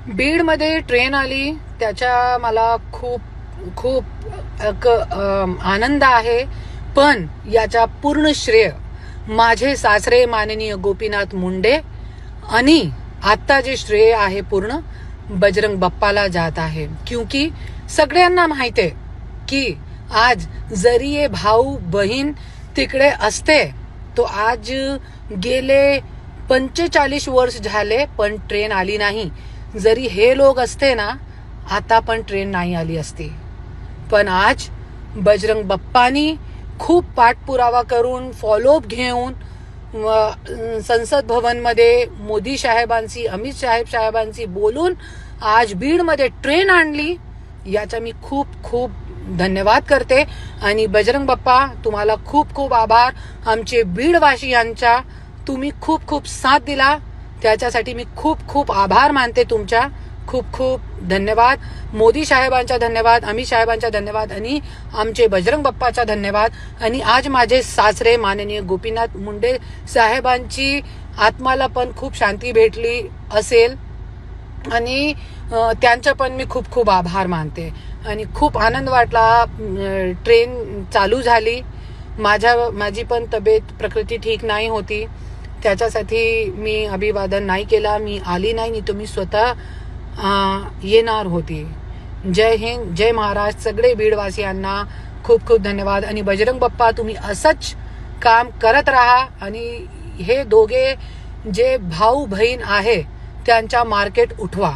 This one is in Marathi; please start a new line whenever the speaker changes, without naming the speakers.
बीडमध्ये ट्रेन आली त्याच्या मला खूप खूप आनंद आहे, पण याचा पूर्ण श्रेय माझे सासरे माननीय गोपीनाथ मुंडे आणि आता जे श्रेय आहे पूर्ण बजरंग बाप्पाला जात आहे. क्योंकि सगळ्यांना माहिती आहे की आज जरी ये भाऊ बहीण तिकडे असते तो आज गेले 45 वर्ष झाले पण ट्रेन आली नाही. जरी हे लोक असते ना आता पण ट्रेन नाही आली असती. पण आज बजरंग बाप्पानी खूप पाठपुरावा करून फॉलोअप घेऊन संसद भवन मध्ये मोदी साहेबांशी अमित साहेबांशी बोलून आज बीड मध्ये ट्रेन आणली. याचा मी खूप खूप धन्यवाद करते आणि बजरंग बाप्पा तुम्हाला खूप खूप आभार. आमचे बीडवासियांचा तुम्ही खूप खूप साथ दिला त्याच्यासाठी मी खूप खूप आभार मानते तुमचा. खूप खूप धन्यवाद. मोदी साहेबांचा धन्यवाद, अमित साहेबांचा धन्यवाद आणि आमचे बजरंग बाप्पाचा धन्यवाद. आणि आज माझे सासरे माननीय गोपीनाथ मुंडे साहेबांची आत्माला पण खूप शांती भेटली असेल आणि त्यांचा पण मी खूप खूप आभार मानते आणि खूप आनंद वाटला. ट्रेन चालू झाली. माझी पण तब्येत प्रकृती ठीक नाही होती त्याच्यासाठी मी अभिवादन नाही केला. मी आली नाही तुम्ही स्वतः येणार होती. जय हिंद, जय महाराष्ट्र. सगळे बीडवासियांना खूप खूप धन्यवाद आणि बजरंग बाप्पा तुम्ही असंच काम करत राहा आणि हे दोघे जे भाऊ बहीण आहे त्यांचा मार्केट उठवा.